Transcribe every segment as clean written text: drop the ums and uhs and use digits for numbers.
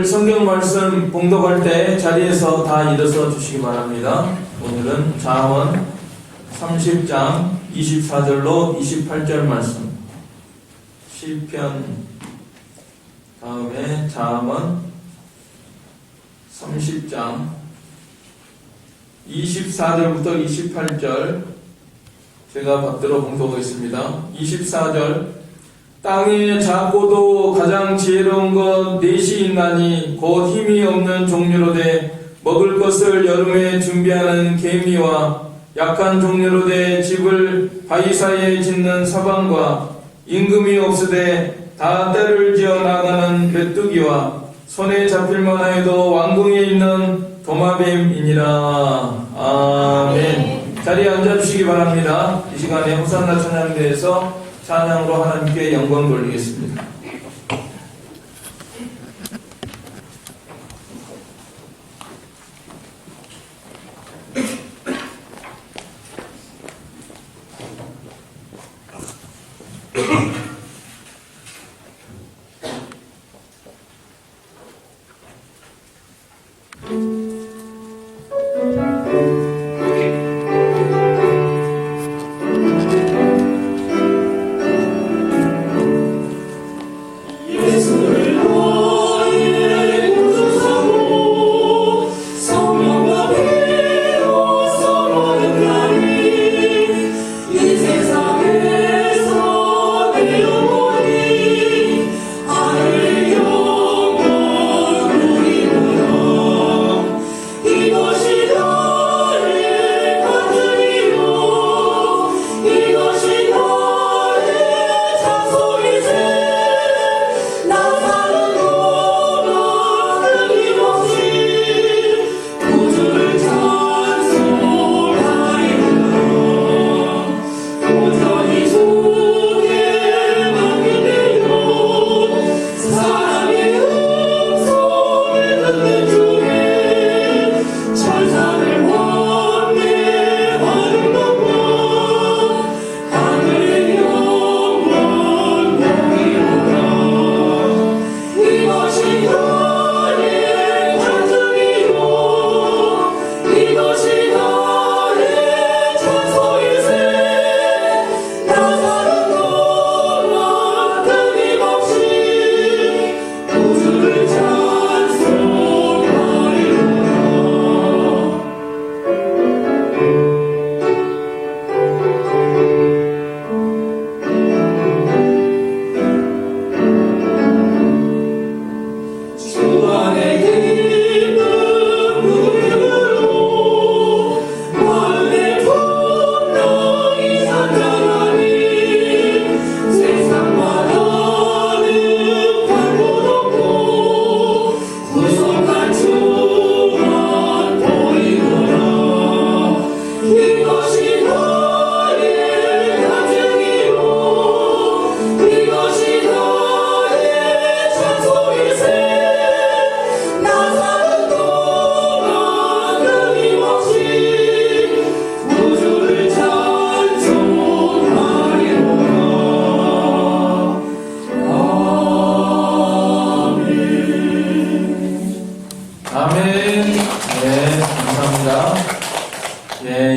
오늘 성경 말씀 봉독할 때 자리에서 다 일어서 주시기 바랍니다. 오늘은 잠언 30장 24절로 28절 말씀, 시편 다음에 잠언 30장 24절부터 28절 제가 받들어 봉독하겠습니다. 24절, 땅에 작고도 가장 지혜로운 것 넷이 있나니 곧 힘이 없는 종류로되 먹을 것을 여름에 준비하는 개미와 약한 종류로되 집을 바위 사이에 짓는 사방과 임금이 없으되 다 때를 지어 나가는 메뚜기와 손에 잡힐만 하여도 왕궁에 있는 도마뱀이니라. 아멘. 자리에 앉아주시기 바랍니다. 이 시간에 호산나 찬양대에서 찬양으로 하나님께 영광 돌리겠습니다.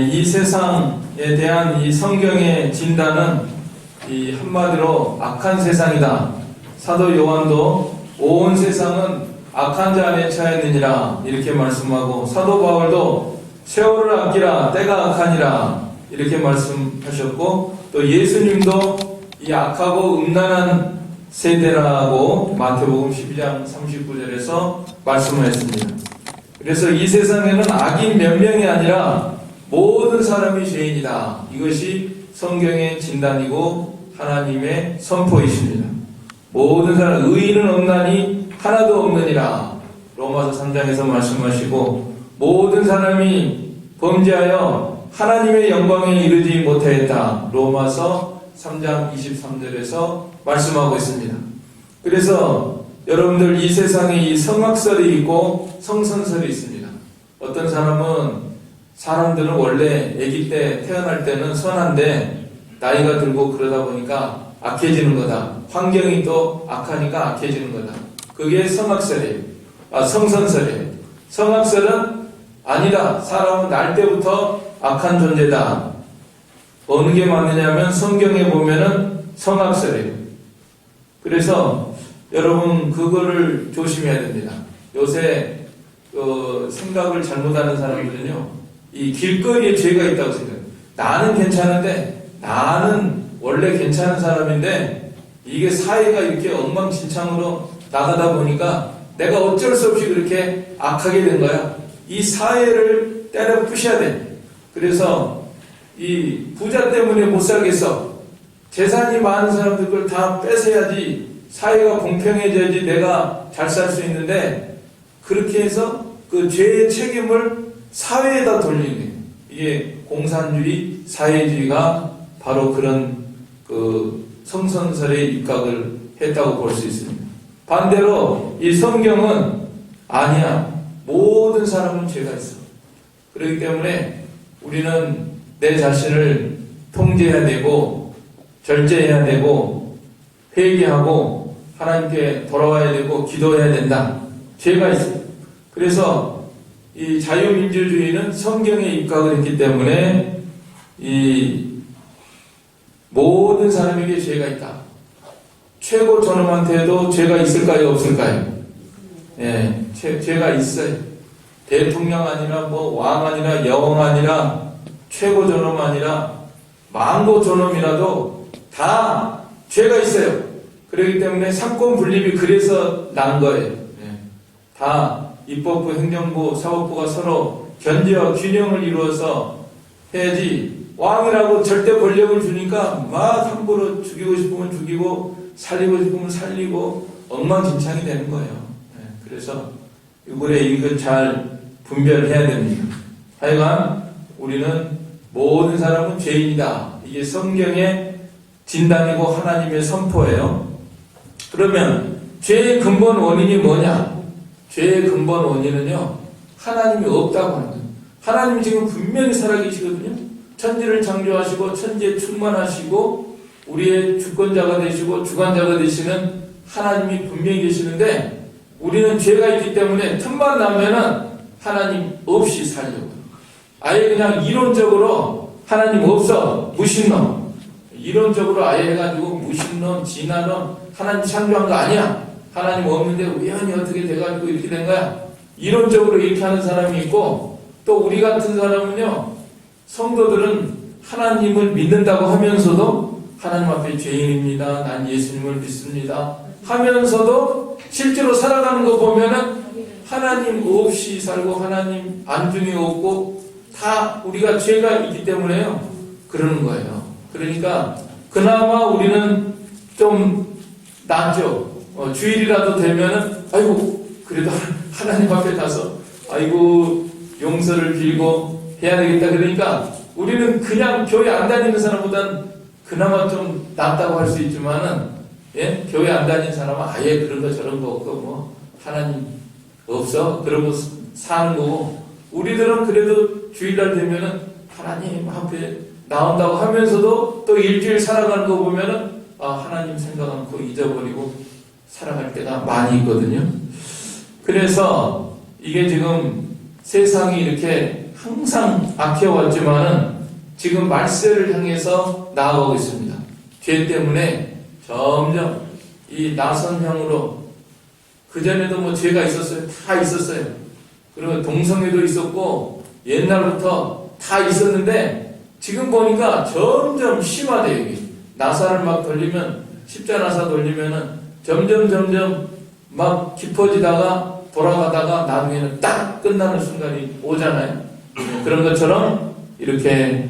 이 세상에 대한 이 성경의 진단은 이 한마디로 악한 세상이다. 사도 요한도 온 세상은 악한 자 안에 처했느니라 이렇게 말씀하고, 사도 바울도 세월을 아끼라 때가 악하니라 이렇게 말씀하셨고, 또 예수님도 이 악하고 음란한 세대라고 마태복음 12장 39절에서 말씀하셨습니다. 그래서 이 세상에는 악인 몇 명이 아니라 모든 사람이 죄인이다. 이것이 성경의 진단이고 하나님의 선포이십니다. 모든 사람, 의인은 없나니 하나도 없느니라 로마서 3장에서 말씀하시고, 모든 사람이 범죄하여 하나님의 영광에 이르지 못하였다 로마서 3장 23절에서 말씀하고 있습니다. 그래서 여러분들, 이 세상에 이 성악설이 있고 성선설이 있습니다. 어떤 사람들은 원래 아기 때 태어날 때는 선한데 나이가 들고 그러다 보니까 악해지는 거다. 환경이 또 악하니까 악해지는 거다. 그게 성악설이에요. 성선설이에요. 성악설은 아니다. 사람은 날 때부터 악한 존재다. 어느 게 맞느냐면 성경에 보면은 성악설이에요. 그래서 여러분 그거를 조심해야 됩니다. 요새 생각을 잘못하는 사람들은요, 이 길거리에 죄가 있다고 생각해요. 나는 괜찮은데, 나는 원래 괜찮은 사람인데 이게 사회가 이렇게 엉망진창으로 나가다 보니까 내가 어쩔 수 없이 그렇게 악하게 된 거야. 이 사회를 때려 부셔야 돼. 그래서 이 부자 때문에 못 살겠어. 재산이 많은 사람들 걸 다 뺏어야지 사회가 공평해져야지 내가 잘 살 수 있는데, 그렇게 해서 그 죄의 책임을 사회에다 돌리는 거예요. 이게 공산주의, 사회주의가 바로 그런 그 성선설에 입각을 했다고 볼 수 있습니다. 반대로 이 성경은 아니야. 모든 사람은 죄가 있어. 그렇기 때문에 우리는 내 자신을 통제해야 되고 절제해야 되고 회개하고 하나님께 돌아와야 되고 기도해야 된다. 죄가 있어요. 그래서 이 자유민주주의는 성경에 입각을 했기 때문에 이 모든 사람에게 죄가 있다. 최고 존엄한테도 죄가 있을까요? 없을까요? 예, 죄가 있어요. 대통령 아니라 뭐 왕 아니라 여왕 아니라 최고 존엄 아니라 망고 존엄이라도 다 죄가 있어요. 그렇기 때문에 상권 분립이 그래서 난 거예요. 예. 다 입법부, 행정부, 사법부가 서로 견제와 균형을 이루어서 해야지, 왕이라고 절대 권력을 주니까 막 함부로 죽이고 싶으면 죽이고 살리고 싶으면 살리고 엉망진창이 되는 거예요. 네, 그래서 이번에 이걸 잘 분별해야 됩니다. 하여간 우리는 모든 사람은 죄인이다. 이게 성경의 진단이고 하나님의 선포예요. 그러면 죄의 근본 원인이 뭐냐? 죄의 근본 원인은요, 하나님이 없다고 하는 거예요. 하나님이 지금 분명히 살아계시거든요. 천지를 창조하시고 천지에 충만하시고 우리의 주권자가 되시고 주관자가 되시는 하나님이 분명히 계시는데, 우리는 죄가 있기 때문에 틈만 나면은 하나님 없이 살려고, 아예 그냥 이론적으로 하나님 없어, 무신론, 이론적으로 아예 해가지고 무신론, 진화론, 하나님 창조한 거 아니야, 하나님 없는데 우연히 어떻게 돼가지고 이렇게 된 거야, 이론적으로 이렇게 하는 사람이 있고, 또 우리 같은 사람은요, 성도들은 하나님을 믿는다고 하면서도 하나님 앞에 죄인입니다, 난 예수님을 믿습니다 하면서도 실제로 살아가는 거 보면은 하나님 없이 살고 하나님 안중에 없고 다 우리가 죄가 있기 때문에요, 그러는 거예요. 그러니까 그나마 우리는 좀 낫죠. 주일이라도 되면은 아이고 그래도 하나님 앞에 가서 아이고 용서를 빌고 해야 되겠다. 그러니까 우리는 그냥 교회 안 다니는 사람보다는 그나마 좀 낫다고 할 수 있지만은, 예? 교회 안 다니는 사람은 아예 그런 거 저런 거 없고 뭐 하나님 없어 그러고 사는 거고, 우리들은 그래도 주일날 되면은 하나님 앞에 나온다고 하면서도 또 일주일 살아가는 거 보면은 하나님 생각 않고 잊어버리고 살아갈 때가 많이 있거든요. 그래서 이게 지금 세상이 이렇게 항상 악해왔지만은 지금 말세를 향해서 나아가고 있습니다. 죄 때문에 점점 이 나선형으로, 그전에도 뭐 죄가 있었어요. 다 있었어요. 그리고 동성애도 있었고 옛날부터 다 있었는데 지금 보니까 점점 심화돼요. 여기 나사를 막 돌리면, 십자나사 돌리면은 점점 막 깊어지다가 돌아가다가 나중에는 딱 끝나는 순간이 오잖아요. 그런 것처럼 이렇게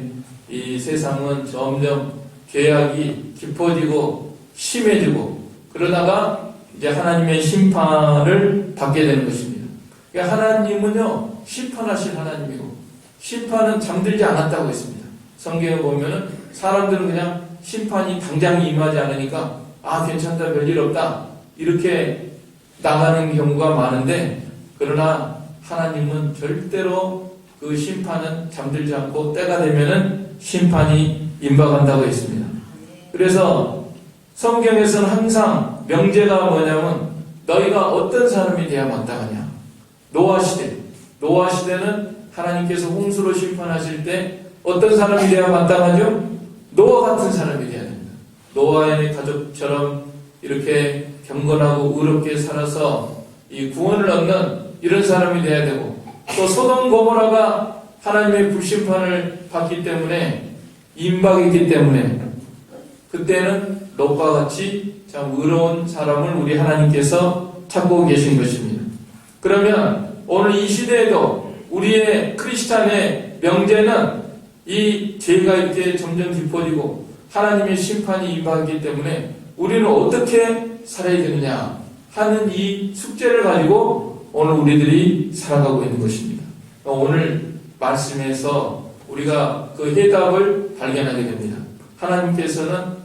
이 세상은 점점 죄악이 깊어지고 심해지고 그러다가 이제 하나님의 심판을 받게 되는 것입니다. 그러니까 하나님은요, 심판하실 하나님이고, 심판은 잠들지 않았다고 했습니다. 성경에 보면은 사람들은 그냥 심판이 당장 임하지 않으니까 괜찮다, 별일 없다 이렇게 나가는 경우가 많은데, 그러나 하나님은 절대로 그 심판은 잠들지 않고 때가 되면은 심판이 임박한다고 했습니다. 그래서 성경에서는 항상 명제가 뭐냐면 너희가 어떤 사람이 돼야 마땅하냐? 노아 시대는 하나님께서 홍수로 심판하실 때 어떤 사람이 돼야 마땅하죠? 노아 같은 사람이 돼야 됩니다. 노아의 가족처럼 이렇게 경건하고 의롭게 살아서 이 구원을 얻는 이런 사람이 돼야 되고, 또 소돔 고모라가 하나님의 불심판을 받기 때문에, 임박했기 때문에 그때는 롯과 같이 참 의로운 사람을 우리 하나님께서 찾고 계신 것입니다. 그러면 오늘 이 시대에도 우리의 크리스찬의 명제는 이 죄가 이렇게 점점 깊어지고 하나님의 심판이 임박하기 때문에 우리는 어떻게 살아야 되느냐 하는 이 숙제를 가지고 오늘 우리들이 살아가고 있는 것입니다. 오늘 말씀에서 우리가 그 해답을 발견하게 됩니다. 하나님께서는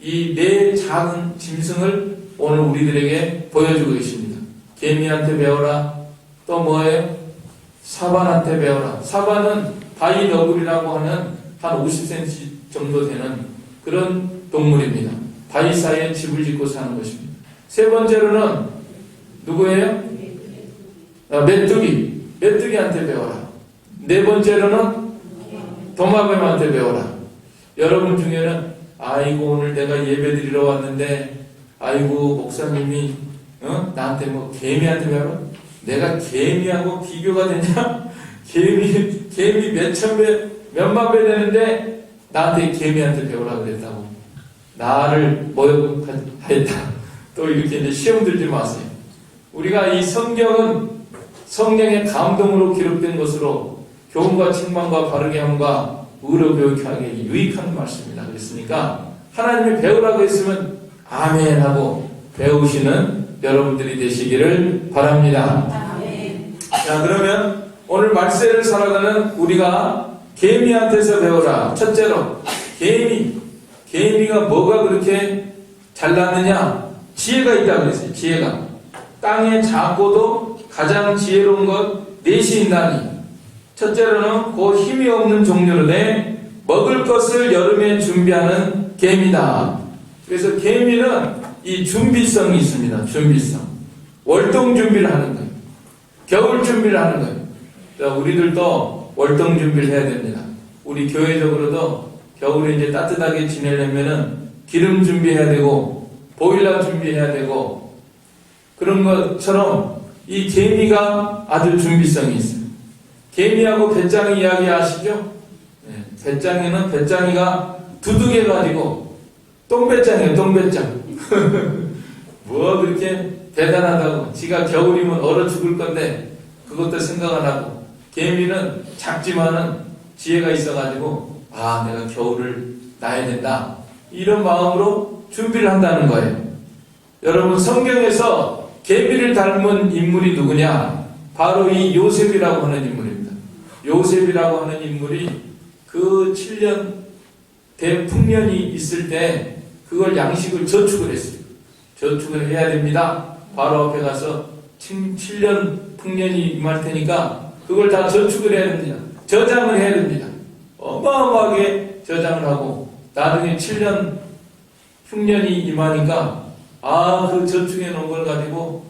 이 네 작은 짐승을 오늘 우리들에게 보여주고 계십니다. 개미한테 배워라. 또 뭐예요? 사반한테 배워라. 사반은 바위 너구리라고 하는 한 50cm 정도 되는 그런 동물입니다. 바위 사이에 집을 짓고 사는 것입니다. 세 번째로는 누구예요? 메뚜기한테 배워라. 네 번째로는 도마뱀한테 배워라. 여러분 중에는 아이고 오늘 내가 예배드리러 왔는데 아이고 목사님이 나한테 뭐 개미한테 배워라? 내가 개미하고 비교가 되냐? 개미 몇천 배, 몇만 배 되는데 나한테 개미한테 배우라 그랬다고. 나를 모욕하였다. 또 이렇게 이제 시험 들지 마세요. 우리가 이 성경은 성령의 감동으로 기록된 것으로 교훈과 책망과 바르게 함과 의로 교육하기에 유익한 말씀이다. 그랬으니까 하나님이 배우라고 했으면 아멘 하고 배우시는 여러분들이 되시기를 바랍니다. 아멘. 자, 그러면 오늘 말세를 살아가는 우리가 개미한테서 배우라. 첫째로 개미가 뭐가 그렇게 잘났느냐? 지혜가 있다고 그랬어요. 지혜가 땅에 작고도 가장 지혜로운 것 넷이 있나니, 첫째로는 그 힘이 없는 종류로되 먹을 것을 여름에 준비하는 개미다. 그래서 개미는 이 준비성이 있습니다. 준비성. 월동 준비를 하는 거예요. 겨울 준비를 하는 거예요. 자, 우리들도 월동 준비를 해야 됩니다. 우리 교회적으로도 겨울에 이제 따뜻하게 지내려면은 기름 준비해야 되고 보일러 준비해야 되고, 그런 것처럼 이 개미가 아주 준비성이 있어요. 개미하고 배짱이 이야기 아시죠? 네, 배짱이가 두둑해가지고 똥배짱이에요. 똥배짱. 뭐 그렇게 대단하다고. 지가 겨울이면 얼어 죽을 건데 그것도 생각 안 하고, 개미는 작지만은 지혜가 있어가지고 내가 겨울을 나야 된다, 이런 마음으로 준비를 한다는 거예요. 여러분, 성경에서 개미를 닮은 인물이 누구냐? 바로 이 요셉이라고 하는 인물입니다. 요셉이라고 하는 인물이 그 7년 대풍년이 있을 때 그걸 양식을 저축을 했어요. 저축을 해야 됩니다. 바로 앞에 가서 7년 풍년이 임할 테니까 그걸 다 저축을 해야 됩니다. 저장을 해야 됩니다. 어마어마하게 저장을 하고, 나중에 7년 흉년이 임하니까 그 저축해 놓은 걸 가지고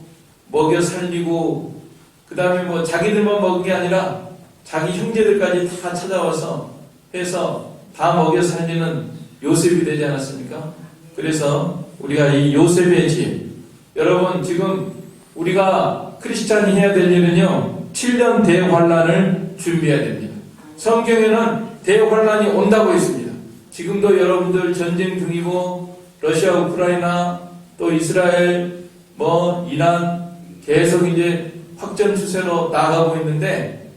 먹여 살리고, 그 다음에 뭐 자기들만 먹은 게 아니라 자기 형제들까지 다 찾아와서 해서 다 먹여 살리는 요셉이 되지 않았습니까? 그래서 우리가 이 요셉의 지혜, 여러분 지금 우리가 크리스찬이 해야 될 일은요, 7년 대환란을 준비해야 됩니다. 성경에는 대환란이 온다고 했습니다. 지금도 여러분들 전쟁 중이고, 러시아, 우크라이나, 또 이스라엘, 이란 계속 이제 확전 추세로 나아가고 있는데,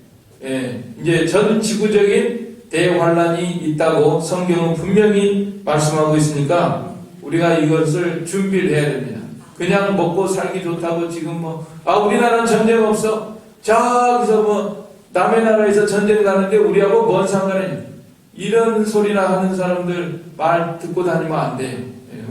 이제 전 지구적인 대환란이 있다고 성경은 분명히 말씀하고 있으니까 우리가 이것을 준비를 해야 됩니다. 그냥 먹고 살기 좋다고 지금 우리나라는 전쟁 없어. 저기서 남의 나라에서 전쟁 나는데 우리하고 뭔 상관이냐. 이런 소리나 하는 사람들 말 듣고 다니면 안 돼요.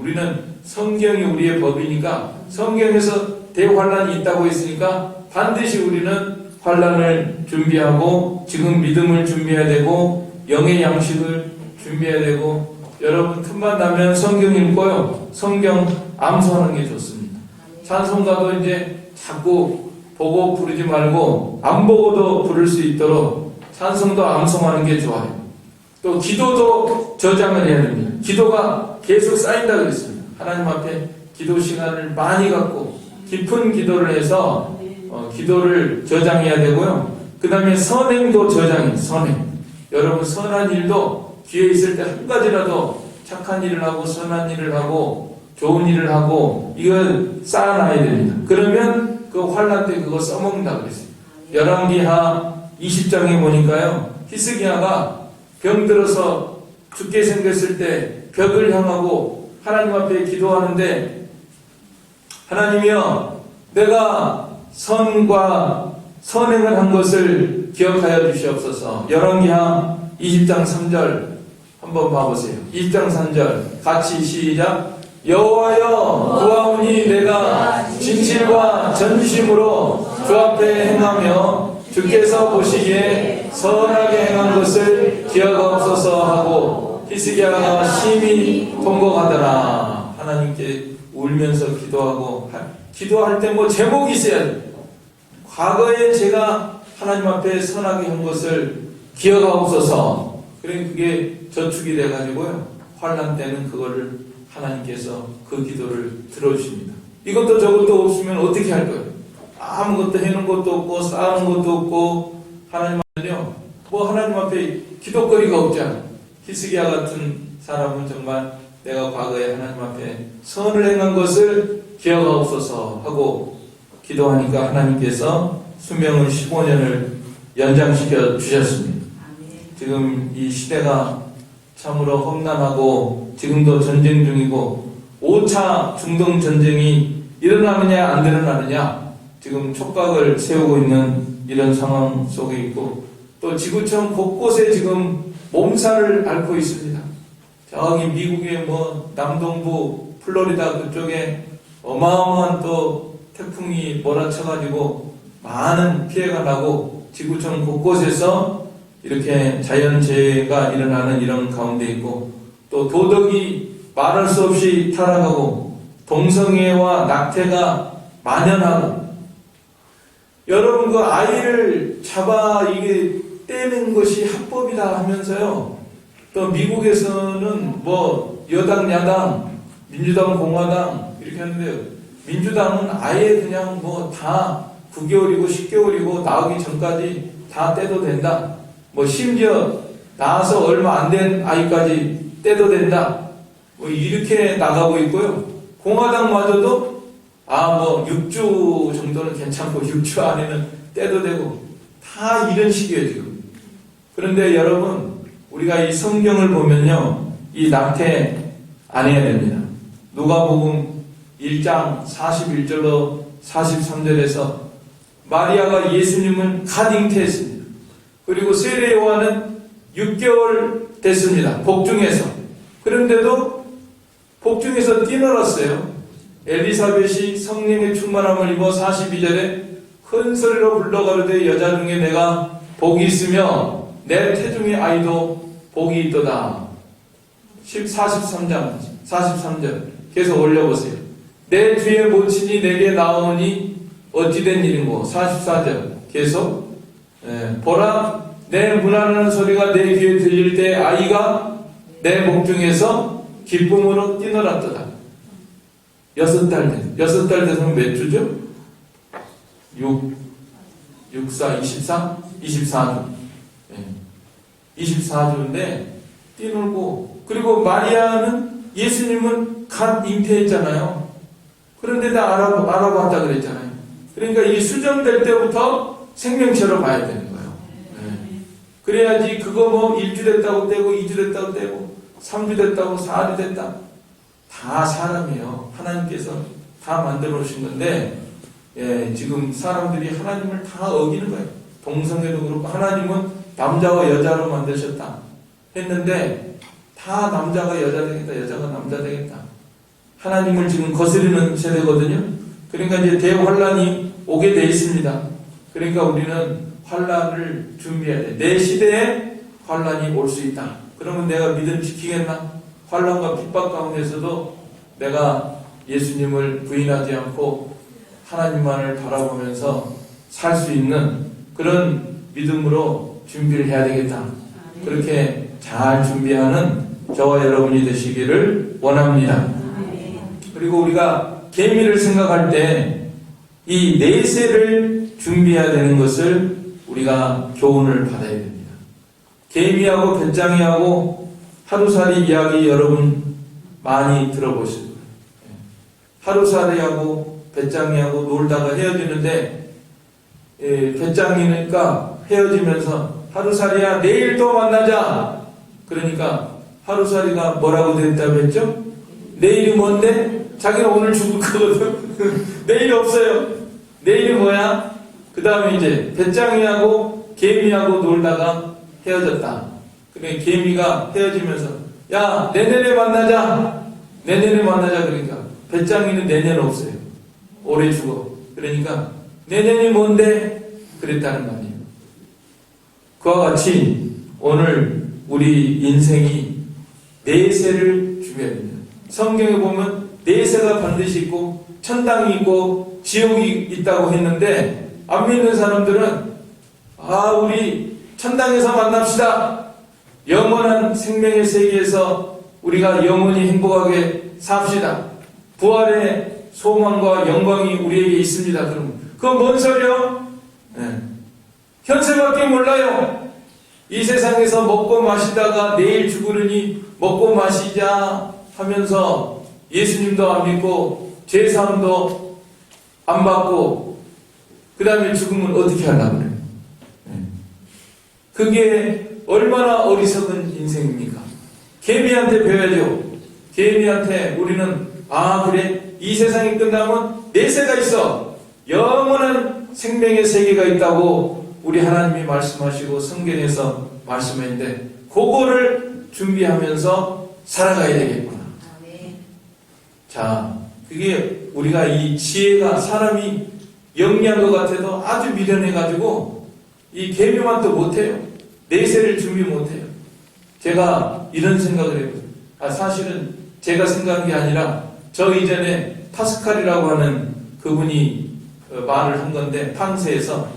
우리는 성경이 우리의 법이니까, 성경에서 대환란이 있다고 했으니까 반드시 우리는 환란을 준비하고, 지금 믿음을 준비해야 되고, 영의 양식을 준비해야 되고, 여러분 틈만 나면 성경 읽고요, 성경 암송하는 게 좋습니다. 찬송가도 이제 자꾸 보고 부르지 말고 안 보고도 부를 수 있도록 찬송도 암송하는 게 좋아요. 또 기도도 저장을 해야 됩니다. 기도가 계속 쌓인다 그랬습니다. 하나님 앞에 기도 시간을 많이 갖고 깊은 기도를 해서 기도를 저장해야 되고요. 그 다음에 선행도 저장해요. 선행. 여러분 선한 일도 기회 있을 때 한 가지라도 착한 일을 하고 선한 일을 하고 좋은 일을 하고 이걸 쌓아놔야 됩니다. 그러면 그 환난 때 그거 써먹는다 그랬어요. 열왕기하 20장에 보니까요, 히스기야가 병들어서 죽게 생겼을 때 벽을 향하고 하나님 앞에 기도하는데, 하나님이여 내가 선과 선행을 한 것을 기억하여 주시옵소서. 열왕기하 20장 3절 한번 봐보세요. 20장 3절 같이 시작. 여호와여 구하오니 내가 진실과 전심으로 주 앞에 행하며 주께서 보시기에 선하게 행한 것을 기억하옵소서 하고 히스기야가 심히 통곡하더라. 하나님께 울면서 기도할 때 뭐 제목이 있어야 돼요. 과거에 제가 하나님 앞에 선하게 한 것을 기억하옵소서. 그러니까 그게 저축이 돼가지고요, 환난 때는 그거를 하나님께서 그 기도를 들어주십니다. 이것도 저것도 없으면 어떻게 할 거예요? 아무것도 해놓은 것도 없고 쌓아놓은 것도 없고, 하나님은요 뭐 하나님 앞에 기도거리가 없잖아요. 히스기야 같은 사람은 정말 내가 과거에 하나님 앞에 선을 행한 것을 기억하옵소서 하고 기도하니까 하나님께서 수명을 15년을 연장시켜 주셨습니다. 지금 이 시대가 참으로 험난하고 지금도 전쟁 중이고 5차 중동 전쟁이 일어나느냐 안 일어나느냐 지금 촉각을 세우고 있는 이런 상황 속에 있고, 또 지구촌 곳곳에 지금 몸살을 앓고 있습니다. 저기 미국의 뭐 남동부 플로리다 그쪽에 어마어마한 또 태풍이 몰아쳐가지고 많은 피해가 나고 지구촌 곳곳에서 이렇게 자연재해가 일어나는 이런 가운데 있고, 또 도덕이 말할 수 없이 타락하고 동성애와 낙태가 만연하고, 여러분 그 아이를 잡아 이게 떼는 것이 합법이다 하면서요, 또 미국에서는 뭐 여당 야당 민주당 공화당 이렇게 하는데요, 민주당은 아예 그냥 뭐 다 9개월이고 10개월이고 나오기 전까지 다 떼도 된다, 뭐 심지어 낳아서 얼마 안 된 아이까지 떼도 된다, 뭐 이렇게 나가고 있고요. 공화당마저도 뭐 6주 정도는 괜찮고 6주 안에는 떼도 되고 다 이런 식이에요 지금. 그런데 여러분 우리가 이 성경을 보면요, 이 낙태 안 해야 됩니다. 누가복음 1장 41절로 43절에서 마리아가 예수님을 갓 잉태했습니다. 그리고 세례 요한은 6개월 됐습니다. 복중에서. 그런데도 복중에서 뛰놀았어요. 엘리사벳이 성령의 충만함을 입어 42절에 큰 소리로 불러가르되 여자 중에 내가 복이 있으며 내 태중의 아이도 복이 있도다. 43장 43절 계속 올려보세요. 내 뒤에 모친이 내게 나오니 어찌된 일인고. 44절 계속 보라 내 문하는 소리가 내 귀에 들릴 때 아이가 내 목중에서 기쁨으로 뛰놀았도다. 6달 돼서 몇 주죠? 6, 4, 24? 24주. 24주인데 뛰놀고, 그리고 마리아는 예수님은 갓 잉태했잖아요. 그런데 다 알아봤다 그랬잖아요. 그러니까 이 수정될 때부터 생명체로 봐야 되는 거예요. 그래야지 그거 뭐 1주 됐다고 떼고 2주 됐다고 떼고 3주 됐다고 4주 됐다. 다 사람이에요. 하나님께서 다 만들어 오신 건데, 지금 사람들이 하나님을 다 어기는 거예요. 동성애도 그렇고, 하나님은 남자와 여자로 만드셨다 했는데 다 남자가 여자 되겠다, 여자가 남자 되겠다. 하나님을 지금 거스르는 세대거든요. 그러니까 이제 대환란이 오게 돼 있습니다. 그러니까 우리는 환란을 준비해야 돼. 내 시대에 환란이 올 수 있다. 그러면 내가 믿음 지키겠나? 환란과 핍박 가운데서도 내가 예수님을 부인하지 않고 하나님만을 바라보면서 살 수 있는 그런 믿음으로 준비를 해야 되겠다. 그렇게 잘 준비하는 저와 여러분이 되시기를 원합니다. 그리고 우리가 계미를 생각할 때 이 내세를 준비해야 되는 것을 우리가 교훈을 받아야 됩니다. 계미하고 배짱이하고 하루살이 이야기 여러분 많이 들어보실 거예요. 하루살이하고 배짱이하고 놀다가 헤어지는데 배짱이니까 헤어지면서 하루살이야 내일 또 만나자. 그러니까 하루살이가 뭐라고 됐다고 했죠? 내일이 뭔데? 자기는 오늘 죽을 거거든. 내일이 없어요. 내일이 뭐야? 그 다음에 이제 배짱이하고 개미하고 놀다가 헤어졌다. 그러니까 개미가 헤어지면서 야 내년에 만나자. 내년에 만나자. 그러니까 배짱이는 내년 없어요. 올해 죽어. 그러니까 내년이 뭔데? 그랬다는 말이에요. 그와 같이 오늘 우리 인생이 내세를 준비해야 됩니다. 성경에 보면 내세가 반드시 있고 천당이 있고 지옥이 있다고 했는데 안 믿는 사람들은 우리 천당에서 만납시다. 영원한 생명의 세계에서 우리가 영원히 행복하게 삽시다. 부활의 소망과 영광이 우리에게 있습니다. 그럼 그건 뭔 소리요? 현세밖에 몰라요. 이 세상에서 먹고 마시다가 내일 죽으려니 먹고 마시자 하면서 예수님도 안 믿고 제사함도 안 받고 그 다음에 죽으면 어떻게 하려고 그래요? 그게 얼마나 어리석은 인생입니까? 개미한테 배워야죠. 개미한테 우리는 그래 이 세상이 끝나면 내세가 있어. 영원한 생명의 세계가 있다고 우리 하나님이 말씀하시고 성경에서 말씀했는데 그거를 준비하면서 살아가야 되겠구나. 자, 그게 우리가 이 지혜가 사람이 영리한 것 같아도 아주 미련해가지고 이 계명만도 못해요. 내세를 준비 못해요. 제가 이런 생각을 해요. 사실은 제가 생각한 게 아니라 저 이전에 파스칼이라고 하는 그분이 말을 한 건데 팡세에서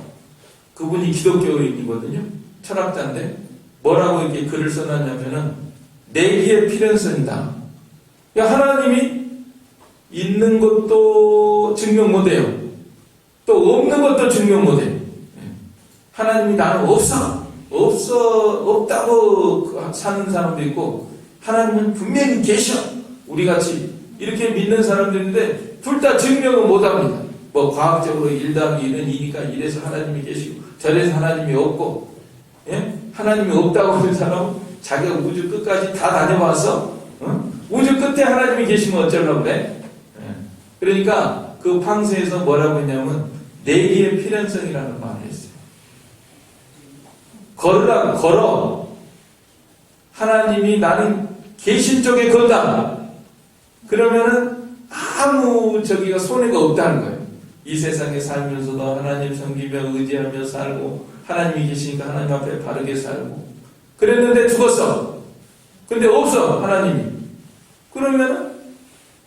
그분이 기독교인이거든요. 철학자인데 뭐라고 이렇게 글을 써놨냐면은 내기의 필연성이다. 하나님이 있는 것도 증명 못해요. 또 없는 것도 증명 못해요. 하나님이 나는 없다고 사는 사람도 있고 하나님은 분명히 계셔. 우리같이 이렇게 믿는 사람들인데 둘 다 증명은 못합니다. 뭐 과학적으로 1+1은 2니까 이래서 하나님이 계시고 저래서 하나님이 없고 하나님이 없다고 하는 사람은 자기가 우주 끝까지 다 다녀봐서 우주 끝에 하나님이 계시면 어쩌려고 그래? 그러니까 그 팡세에서 뭐라고 했냐면 내기의 필연성이라는 말을 했어요. 걸어. 하나님이 나는 계신 쪽에 걸다. 그러면은 아무 저기가 손해가 없다는 거예요. 이 세상에 살면서도 하나님 섬기며 의지하며 살고 하나님이 계시니까 하나님 앞에 바르게 살고 그랬는데 죽었어. 근데 없어 하나님이. 그러면은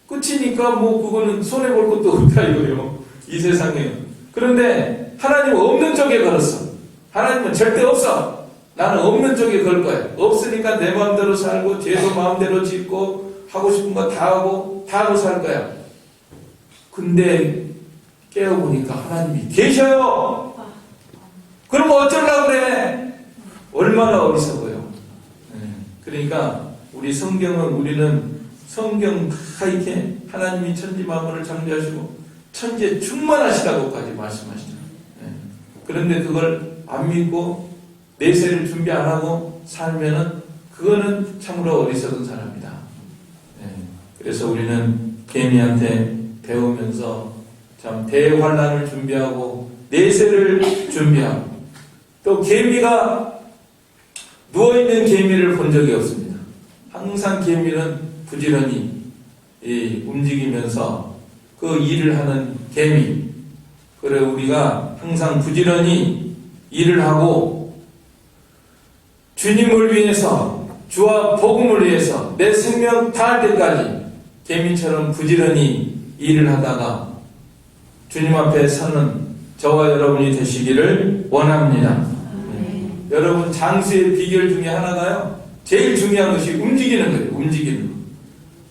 끝이니까 뭐 그거는 손해볼 것도 없다 이거예요. 이 세상에. 그런데 하나님 없는 쪽에 걸었어. 하나님은 절대 없어. 나는 없는 쪽에 걸 거야. 없으니까 내 마음대로 살고 죄도 마음대로 짓고 하고 싶은 거 다 하고 살 거야. 근데 깨어보니까 하나님이 계셔요. 그럼 어쩌려고 그래? 얼마나 어리석어요. 그러니까 우리는 성경 다 이렇게 하나님이 천지 만물을 창조하시고 천지에 충만하시다고까지 말씀하시죠. 그런데 그걸 안 믿고 내세를 준비 안 하고 살면은 그거는 참으로 어리석은 사람이다. 그래서 우리는 개미한테 배우면서 참 대환란을 준비하고 내세를 준비하고 또 개미가 누워있는 개미를 본 적이 없습니다. 항상 개미는 부지런히 움직이면서 그 일을 하는 개미. 그래 우리가 항상 부지런히 일을 하고 주님을 위해서 주와 복음을 위해서 내 생명 다할 때까지 개미처럼 부지런히 일을 하다가 주님 앞에 서는 저와 여러분이 되시기를 원합니다. 여러분, 장수의 비결 중에 하나가요, 제일 중요한 것이 움직이는 거예요. 움직이는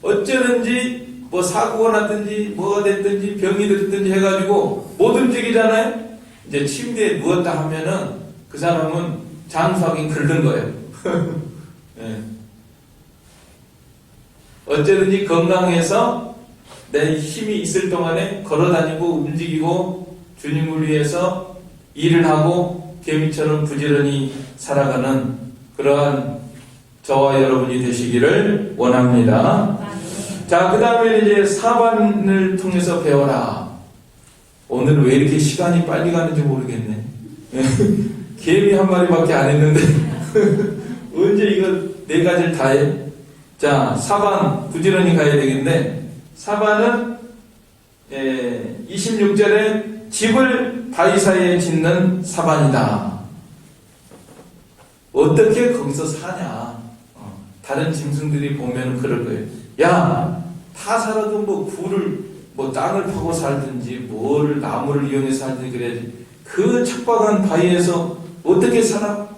거. 어쩌든지 뭐 사고가 났든지 뭐가 됐든지 병이 들든지 해가지고 못 움직이잖아요. 이제 침대에 누웠다 하면은 그 사람은 장수하기 긁는 거예요. 네. 어쩌든지 건강해서 내 힘이 있을 동안에 걸어다니고 움직이고 주님을 위해서 일을 하고 개미처럼 부지런히 살아가는 그러한 저와 여러분이 되시기를 원합니다. 자, 그 다음에 이제 사반을 통해서 배워라. 오늘 왜 이렇게 시간이 빨리 가는지 모르겠네. 개미 한 마리밖에 안 했는데 언제 이거 네 가지를 다 해? 자, 사반 부지런히 가야 되겠는데, 사반은 26절에 집을 바위 사이에 짓는 사반이다. 어떻게 거기서 사냐? 다른 짐승들이 보면 그럴 거예요. 야, 다 살아도 뭐 굴을 뭐 땅을 파고 살든지 뭐를 나무를 이용해서 살든지 그래야지. 그 척박한 바위에서 어떻게 살아?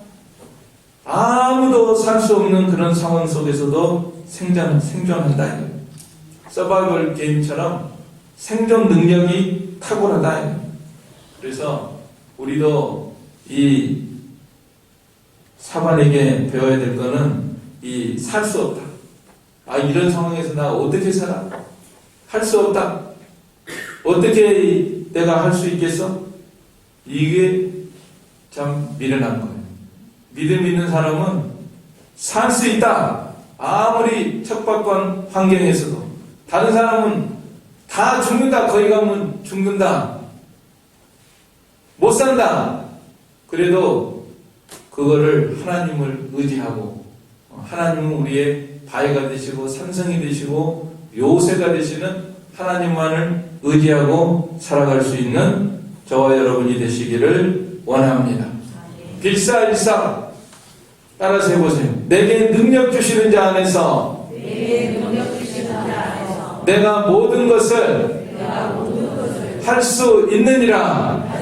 아무도 살 수 없는 그런 상황 속에서도 생존한다. 서바이벌 게임처럼 생존 능력이 탁월하다. 그래서 우리도 이 사반에게 배워야 될 거는 이 살 수 없다. 아, 이런 상황에서 나 어떻게 살아? 할 수 없다. 어떻게 내가 할 수 있겠어? 이게 참 미련한 거예요. 믿음 있는 사람은 살 수 있다. 아무리 척박한 환경에서도. 다른 사람은 다 죽는다. 거기 가면 죽는다. 못 산다. 그래도 그거를 하나님을 의지하고 하나님은 우리의 바위가 되시고 산성이 되시고 요새가 되시는 하나님만을 의지하고 살아갈 수 있는 저와 여러분이 되시기를 원합니다. 빌사일사 따라서 해보세요. 내게 능력 주시는 자 안에서 내가 모든 것을 할 수 있느니라.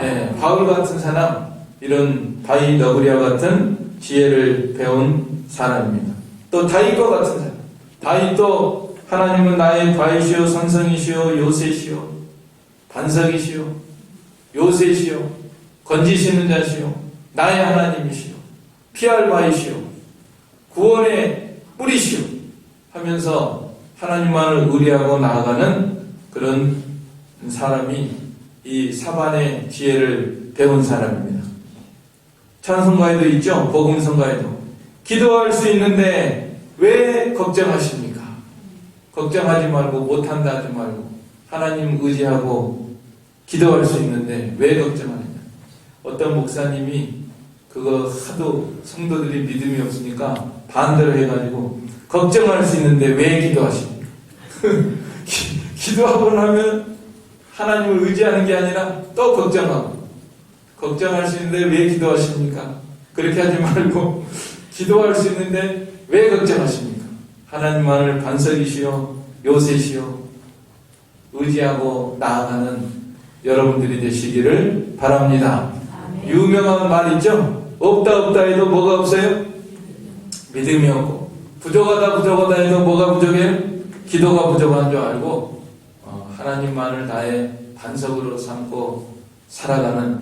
네, 바울 같은 사람, 이런 바위 너구리와 같은 지혜를 배운 사람입니다. 또 다윗과 같은 사람. 다윗도 하나님은 나의 바위시오 산성이시오 요새시오 반석이시오 요새시오 건지시는 자시오 나의 하나님이시오 피할 바위시오 구원의 뿌리시오 하면서 하나님만을 의뢰하고 나아가는 그런 사람이 이 사반의 지혜를 배운 사람입니다. 찬송가에도 있죠. 복음성가에도 기도할 수 있는데 왜 걱정하십니까? 걱정하지 말고 못한다 하지 말고 하나님 의지하고 기도할 수 있는데 왜 걱정하느냐. 어떤 목사님이 그거 하도 성도들이 믿음이 없으니까 반대로 해가지고 걱정할 수 있는데 왜 기도하십니까? 기도하고 나면 하나님을 의지하는 게 아니라 또 걱정하고 걱정할 수 있는데 왜 기도하십니까? 그렇게 하지 말고 기도할 수 있는데 왜 걱정하십니까? 하나님만을 반석이시오 요새시오 의지하고 나아가는 여러분들이 되시기를 바랍니다. 아멘. 유명한 말 있죠? 없다 해도 뭐가 없어요? 믿음이 없고 부족하다 해도 뭐가 부족해요? 기도가 부족한 줄 알고 하나님만을 나의 반석으로 삼고 살아가는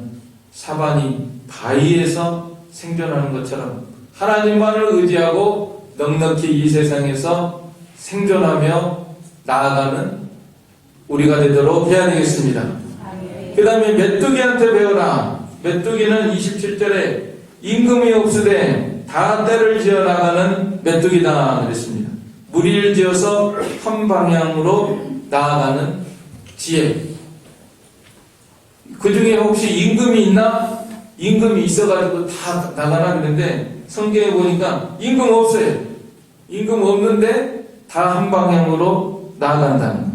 사반이 바위에서 생존하는 것처럼 하나님만을 의지하고 넉넉히 이 세상에서 생존하며 나아가는 우리가 되도록 해야 되겠습니다. 그 다음에 메뚜기한테 배워라. 메뚜기는 27절에 임금이 없으되 다 때를 지어 나가는 메뚜기다 그랬습니다. 무리를 지어서 한 방향으로 나아가는 지혜. 그 중에 혹시 임금이 있나? 임금이 있어가지고 다 나가나 그랬는데 성경에 보니까 임금 없어요. 임금 없는데 다 한 방향으로 나아간다는 거예요.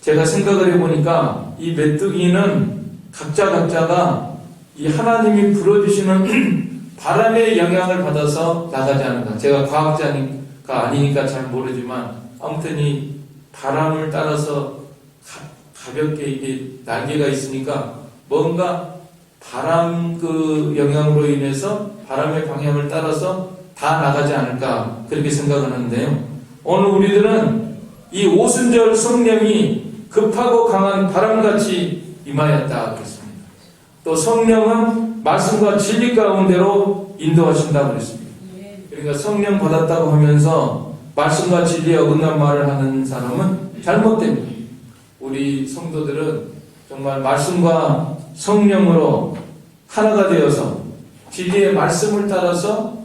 제가 생각을 해보니까 이 메뚜기는 각자가 이 하나님이 불어주시는 바람의 영향을 받아서 나가지 않는가. 제가 과학자가 아니니까 잘 모르지만 아무튼 이 바람을 따라서 가볍게 이게 날개가 있으니까 뭔가 바람 그 영향으로 인해서 바람의 방향을 따라서 다 나가지 않을까 그렇게 생각하는데요. 오늘 우리들은 이 오순절 성령이 급하고 강한 바람같이 임하였다 그랬습니다. 또 성령은 말씀과 진리 가운데로 인도하신다 그랬습니다. 그러니까 성령 받았다고 하면서 말씀과 진리에 어긋난 말을 하는 사람은 잘못됩니다. 우리 성도들은 정말 말씀과 성령으로 하나가 되어서 진리의 말씀을 따라서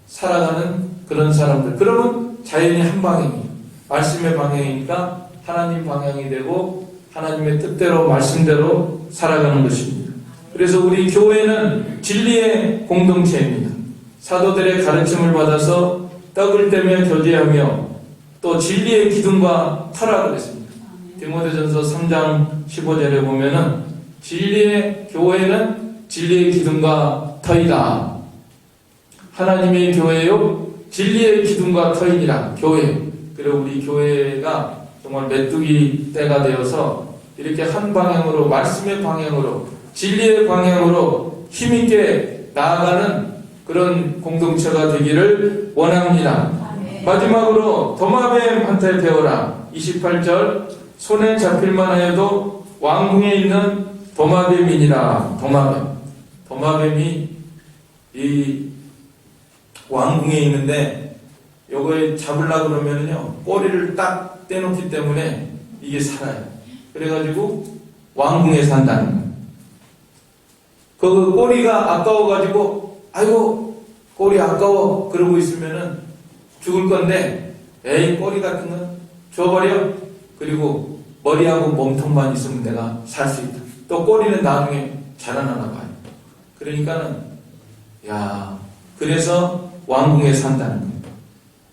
살아가는 그런 사람들. 그러면 자연히 한 방향이에요. 말씀의 방향이니까 하나님 방향이 되고 하나님의 뜻대로 말씀대로 살아가는 것입니다. 그래서 우리 교회는 진리의 공동체입니다. 사도들의 가르침을 받아서 떡을 떼며 교제하며 또 진리의 기둥과 터라 그랬습니다. 디모데전서 3장 15절에 보면은 진리의 교회는 진리의 기둥과 터이다. 하나님의 교회요 진리의 기둥과 터이니라. 교회. 그리고 우리 교회가 정말 메뚜기 떼가 되어서 이렇게 한 방향으로 말씀의 방향으로 진리의 방향으로 힘있게 나아가는 그런 공동체가 되기를 원합니다. 마지막으로 도마뱀한테 배워라. 28절 손에 잡힐만 하여도 왕궁에 있는 도마뱀이니라. 도마뱀이 이 왕궁에 있는데 요거에 잡으려고 그러면은요 꼬리를 딱 떼놓기 때문에 이게 살아요. 그래가지고 왕궁에 산다는 거예요. 그 꼬리가 아까워가지고 아이고 꼬리 아까워 그러고 있으면은 죽을 건데 에이 꼬리 같은 건 줘버려. 그리고 머리하고 몸통만 있으면 내가 살 수 있다. 또 꼬리는 나중에 자라나나 봐요. 그러니까는 야 그래서 왕궁에 산다는 거예요.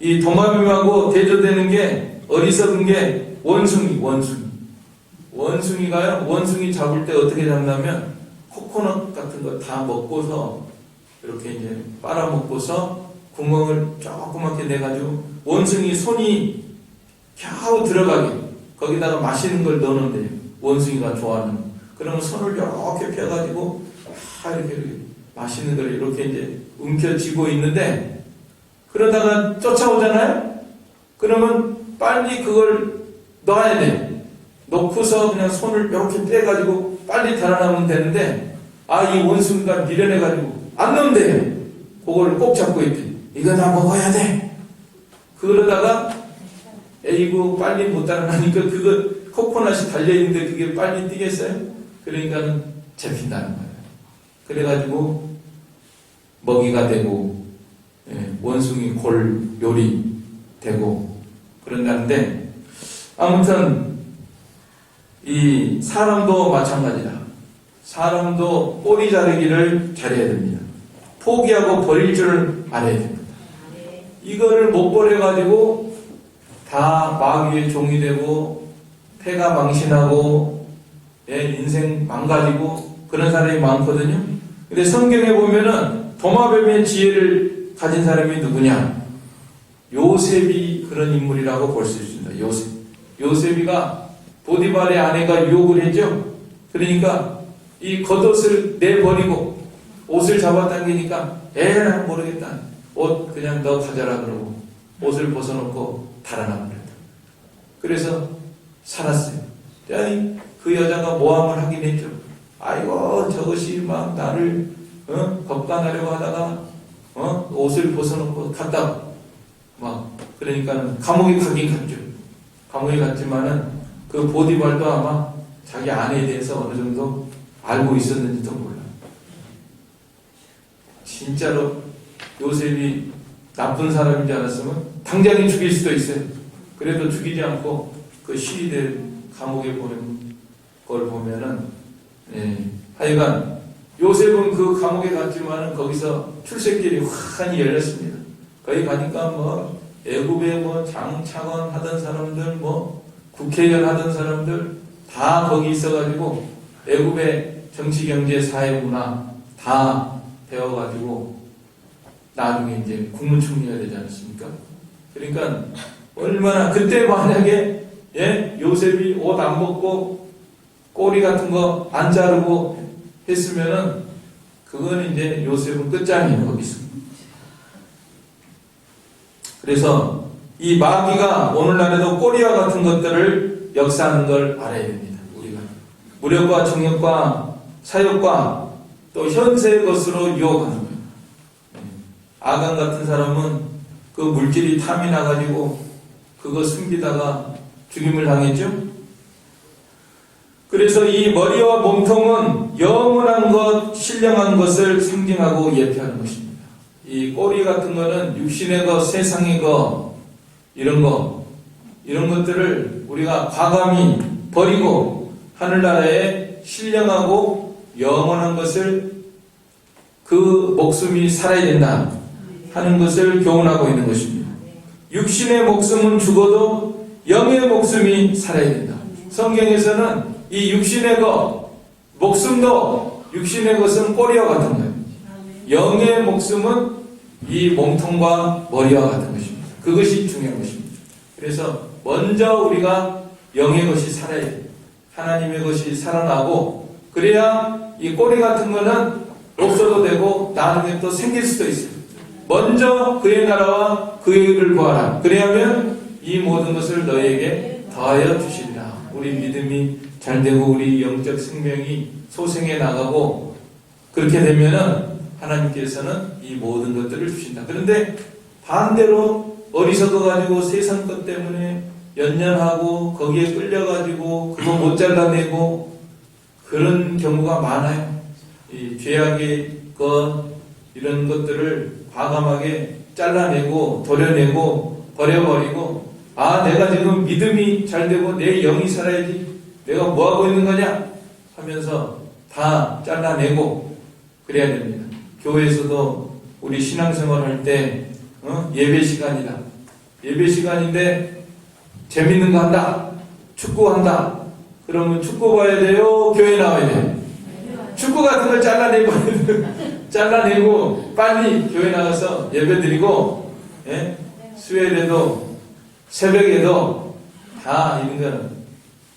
이 도마뱀하고 대조되는 게 어리석은 게 원숭이가요. 원숭이 잡을 때 어떻게 잡냐면 코코넛 같은 거 다 먹고서 이렇게 이제 빨아먹고서 구멍을 조그맣게 내가지고 원숭이 손이 겨우 들어가게 거기다가 맛있는 걸 넣는데요. 원숭이가 좋아하는 거. 그러면 손을 이렇게 펴가지고 이렇게 맛있는 걸 이렇게 이제 움켜쥐고 있는데 그러다가 쫓아오잖아요. 그러면 빨리 그걸 넣어야 돼. 놓고서 그냥 손을 이렇게 빼가지고 빨리 달아나면 되는데 이 원숭이가 밀어내가지고 안 넣으면 돼요. 그거를 꼭 잡고 있대. 이거 다 먹어야 돼. 그러다가 에이구 빨리 못 달아나니까 그거 코코넛이 달려있는데 그게 빨리 뛰겠어요? 그러니까는 잡힌다는 거예요. 그래가지고 먹이가 되고 원숭이 골 요리 되고 그런다는데 아무튼 이 사람도 마찬가지다. 사람도 꼬리 자르기를 잘해야 됩니다. 포기하고 버릴 줄 알아야 됩니다. 이거를 못 버려가지고 다 마귀의 종이 되고 패가 망신하고 인생 망가지고 그런 사람이 많거든요. 근데 성경에 보면은 도마뱀의 지혜를 가진 사람이 누구냐? 요셉이 그런 인물이라고 볼 수 있습니다. 요셉이가 보디발의 아내가 유혹을 했죠. 그러니까 이 겉옷을 내버리고 옷을 잡아당기니까 에라 모르겠다. 옷 그냥 너 가져라 그러고 옷을 벗어놓고 달아나버렸다. 그래서 살았어요. 그 여자가 모함을 하긴 했죠. 아이고 저것이 막 나를 겁간하려고 하다가 옷을 벗어놓고 갔다 막 그러니까 감옥에 가긴 갔죠. 감옥에 갔지만은 그 보디발도 아마 자기 아내에 대해서 어느 정도 알고 있었는지도 몰라요. 진짜로 요셉이 나쁜 사람인 줄 알았으면 당장에 죽일 수도 있어요. 그래도 죽이지 않고 그 시위대 감옥에 보낸 걸 보면은 하여간 요셉은 그 감옥에 갔지만은 거기서 출세길이 환히 열렸습니다. 거기 가니까 뭐 애굽에 뭐 장차관 하던 사람들 뭐 국회의원 하던 사람들 다 거기 있어가지고 애굽의 정치 경제 사회 문화 다 배워가지고 나중에 이제 국무총리가 되지 않았습니까? 그러니까 얼마나 그때 만약에 요셉이 옷 안 벗고 꼬리 같은 거 안 자르고 했으면은 그건 이제 요셉은 끝장이에요, 거기서. 그래서 이 마귀가 오늘날에도 꼬리와 같은 것들을 역사하는 걸 알아야 됩니다. 우리가 무력과 정욕과 사욕과 또 현세의 것으로 유혹하는 거예요. 아간 같은 사람은 그 물질이 탐이 나가지고 그거 숨기다가 죽임을 당했죠. 그래서 이 머리와 몸통은 영원한 것, 신령한 것을 상징하고 예표하는 것입니다. 이 꼬리 같은 거는 육신의 것, 세상의 것, 이런 것들을 우리가 과감히 버리고 하늘나라에 신령하고 영원한 것을 그 목숨이 살아야 된다 하는 것을 교훈하고 있는 것입니다. 육신의 목숨은 죽어도 영의 목숨이 살아야 된다. 성경에서는 이 육신의 것, 목숨도 육신의 것은 꼬리와 같은 거예요. 영의 목숨은 이 몸통과 머리와 같은 것입니다. 그것이 중요한 것입니다. 그래서 먼저 우리가 영의 것이 살아야 돼요. 하나님의 것이 살아나고 그래야 이 꼬리 같은 거는 없어도 되고 나중에 또 생길 수도 있어요. 먼저 그의 나라와 그의 의를 구하라. 그래야면 이 모든 것을 너희에게 더하여 주시리라. 우리 믿음이 잘되고 우리 영적 생명이 소생해 나가고 그렇게 되면은 하나님께서는 이 모든 것들을 주신다. 그런데 반대로 어리석어가지고 세상 것 때문에 연연하고 거기에 끌려가지고 그거 못 잘라내고 그런 경우가 많아요. 이 죄악의 것 이런 것들을 과감하게 잘라내고 도려내고 버려버리고 내가 지금 믿음이 잘되고 내 영이 살아야지 내가 뭐하고 있는 거냐 하면서 다 잘라내고 그래야 됩니다. 교회에서도 우리 신앙생활 할 때 예배 시간이다. 예배 시간인데 재밌는 거 한다. 축구한다. 그러면 축구 봐야 돼요? 교회 나와야 돼요? 축구 같은 걸 잘라내고 빨리 교회 나가서 예배 드리고 수요일에도 새벽에도 다 이런 거는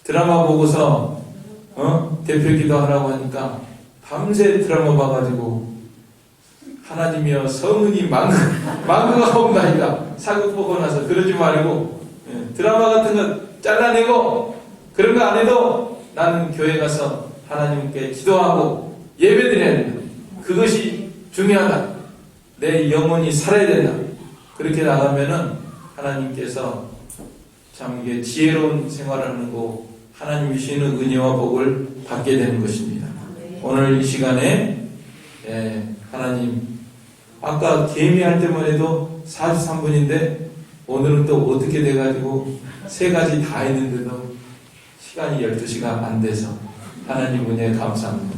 드라마 보고서 대표 기도하라고 하니까 밤새 드라마 봐가지고 하나님이여 성은이 망그가 온다니까 사극 보고 나서 그러지 말고 드라마 같은 거 잘라내고 그런 거 안 해도 나는 교회 가서 하나님께 기도하고 예배 드려야 된다. 그것이 중요하다. 내 영혼이 살아야 된다. 그렇게 나가면은 하나님께서 참 이게 지혜로운 생활을 하는 거 하나님이 주시는 은혜와 복을 받게 되는 것입니다. 오늘 이 시간에 하나님 아까 개미할 때만 해도 43분인데 오늘은 또 어떻게 돼가지고 세 가지 다 했는데도 시간이 12시가 안 돼서 하나님 은혜 감사합니다.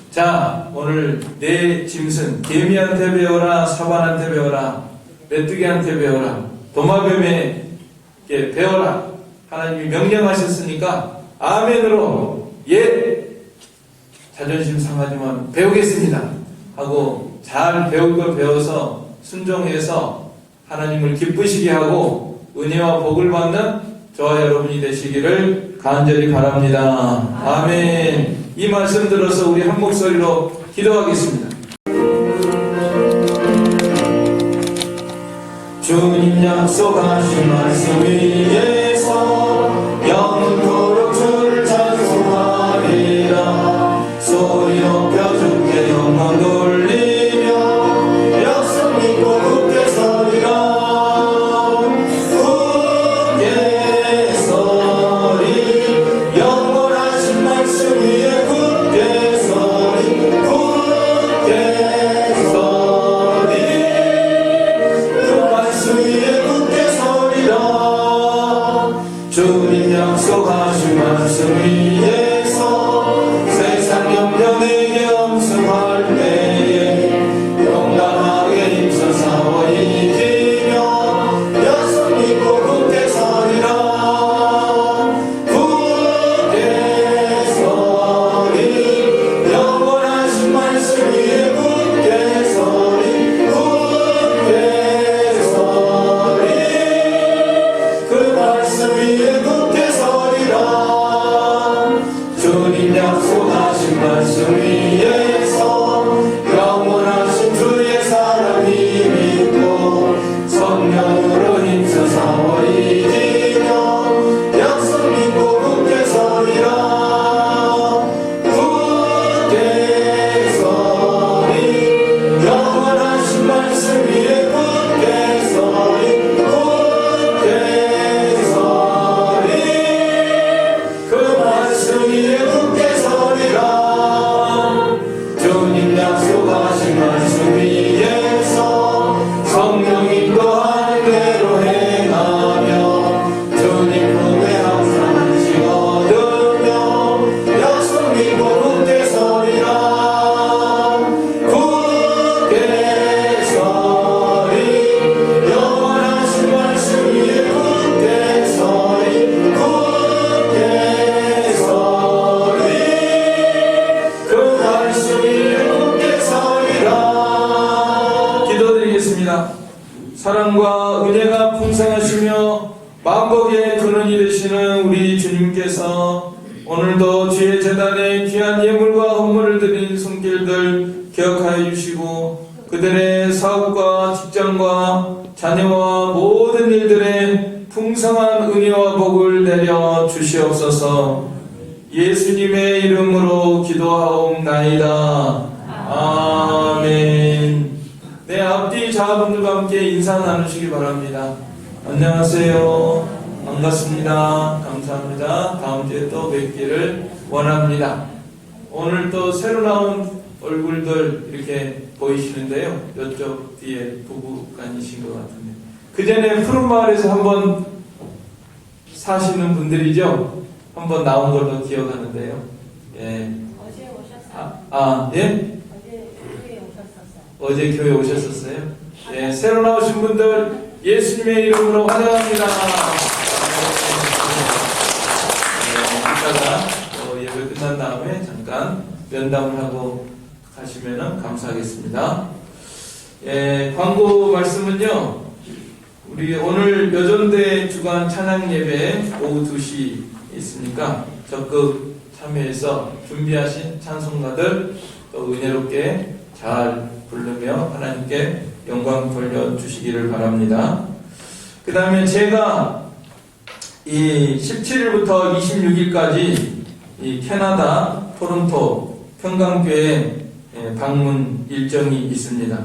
자, 오늘 내 짐승 개미한테 배워라, 사반한테 배워라, 메뚜기한테 배워라, 도마뱀에게 배워라. 하나님이 명령하셨으니까 아멘으로 자존심 상하지만 배우겠습니다 하고 잘 배울 걸 배워서 순종해서 하나님을 기쁘시게 하고 은혜와 복을 받는 저와 여러분이 되시기를 간절히 바랍니다. 아멘. 이 말씀 들어서 우리 한 목소리로 기도하겠습니다. 주님 약속하신 말씀 위에서 영원토록 주를 찬송하리라. 소리 높여 주께 영광 돌리며 약속 믿고 굳게 서리라. 굳게 서리 영원하신 말씀 위에 굳게 서리 굳게 서리 그 말씀 위에 굳게 서리라. 주님 약속하신 말씀 위에서 세상 염려 내게 엄습할 때에 위에서 영원하신 주의 사랑이 믿고 성령으로 힘써 싸워 이기며 약속 믿고 굳게 서리라. 굳게 서리 영원하신 말씀 위에 굳게 서리. 굳게 서리 그 말씀 위에 굳게 서리라. 주님 약속하신 말씀 위에서 성령 인도하는 대로 행하며 주님 품에 항상 안식 얻으며 약속 믿고 굳게 서리라. 굳게 서리 영원하신 말씀 위에 굳게 서리. 굳게 서리 그 말씀 위에 굳게 서리라. 기도드리겠습니다. 사랑과 은혜가 풍성하시며 만복의 근원이 되시는 우리 주님께서 오늘도 주의 제단에 귀한 예물과 헌물을 드린 손길들 기억하여 주시고 그들의 사업과 직장과 자녀와 모든 일들에 풍성한 은혜와 복을 내려 주시옵소서. 예수님의 이름으로 기도하옵나이다. 아멘. 네, 앞뒤 자분들과 함께 인사 나누시기 바랍니다. 안녕하세요. 반갑습니다. 감사합니다. 다음 주에 또 뵙기를 원합니다. 오늘 또 새로 나온 얼굴들 이렇게 보이시는데요. 이쪽 뒤에 부부간이신 것 같은데. 그 전에 푸른마을에서 한번 사시는 분들이죠. 한번 나온 걸로 기억하는데요. 예. 어제 오셨어요? 예? 어제 교회에 오셨었어요. 어제 교회 오셨었어요? 예, 새로 나오신 분들 예수님의 이름으로 환영합니다. 이따가 예배 끝난 다음에 잠깐 면담을 하고 가시면 감사하겠습니다. 예, 광고 말씀은요. 우리 오늘 여전대 주간 찬양 예배 오후 2시 있으니까 적극 참여해서 준비하신 찬송가들 또 은혜롭게 잘 부르며 하나님께 영광 돌려주시기를 바랍니다. 그 다음에 제가 이 17일부터 26일까지 이 캐나다 토론토 평강교회 방문 일정이 있습니다.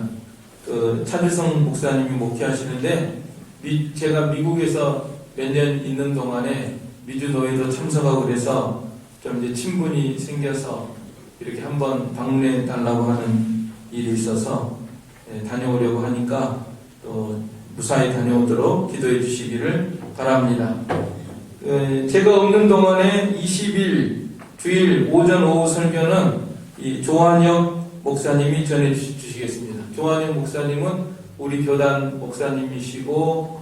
그 차주성 목사님이 목회하시는데 제가 미국에서 몇 년 있는 동안에 미주 노예도 참석하고 그래서 좀 이제 친분이 생겨서 이렇게 한번 방문해 달라고 하는 일이 있어서 다녀오려고 하니까 또 무사히 다녀오도록 기도해 주시기를 바랍니다. 제가 없는 동안에 20일 주일 오전 오후 설교는 이 조한혁 목사님이 전해 주시겠습니다. 조한혁 목사님은 우리 교단 목사님이시고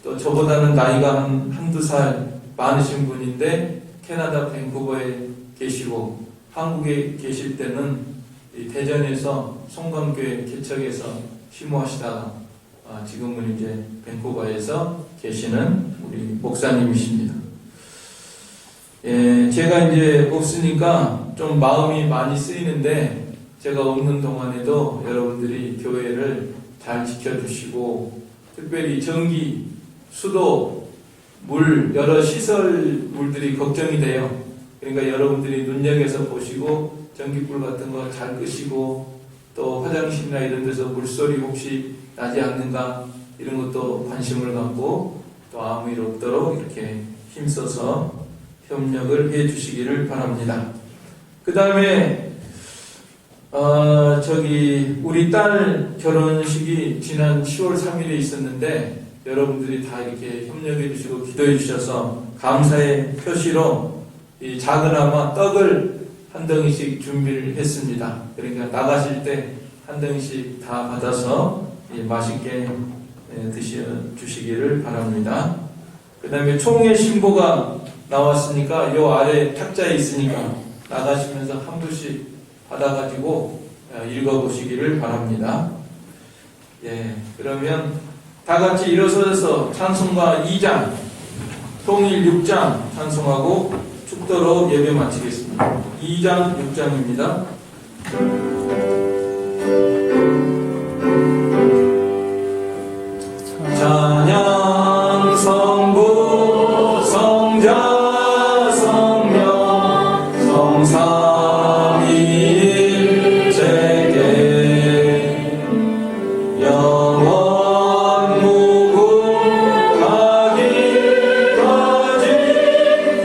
또 저보다는 나이가 한두 살 많으신 분인데 캐나다 밴쿠버에 계시고 한국에 계실 때는 대전에서 송강교회 개척에서 심호하시다가 지금은 이제 밴쿠버에서 계시는 우리 목사님이십니다. 예, 제가 이제 없으니까 좀 마음이 많이 쓰이는데 제가 없는 동안에도 여러분들이 교회를 잘 지켜주시고 특별히 전기, 수도, 물, 여러 시설물들이 걱정이 돼요. 그러니까 여러분들이 눈여겨서 보시고 전기불 같은 거 잘 끄시고 또 화장실이나 이런 데서 물소리 혹시 나지 않는가 이런 것도 관심을 갖고 또 아무 일 없도록 이렇게 힘써서 협력을 해 주시기를 바랍니다. 그 다음에 우리 딸 결혼식이 지난 10월 3일에 있었는데 여러분들이 다 이렇게 협력해 주시고 기도해 주셔서 감사의 표시로 이 작은아마 떡을 한 덩이씩 준비를 했습니다. 그러니까 나가실 때 한 덩이씩 다 받아서 맛있게 드셔 주시기를 바랍니다. 그 다음에 총회 신보가 나왔으니까 요 아래 탁자에 있으니까 나가시면서 한 부씩 받아가지고 읽어보시기를 바랍니다. 예, 그러면 다 같이 일어서서 찬송가 2장, 통일 6장 찬송하고 축도로 예배 마치겠습니다. 2장, 6장입니다. 찬양 성부 성자 성령 성삼위일체계 영원 무궁하기까지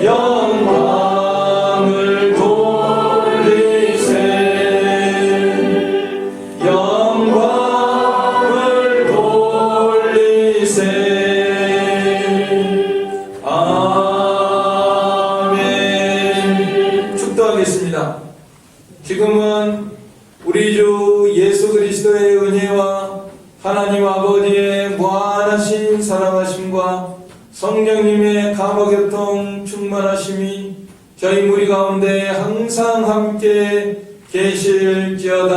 영광을 돌리세 영광을 돌리세 아멘. 축도하겠습니다. 지금은 우리 주 예수 그리스도의 은혜와 하나님 아버지의 무한하신 사랑하심과 성령님의 감화교통 충만하심이 저희 무리 가운데 항상 함께 계실지어다.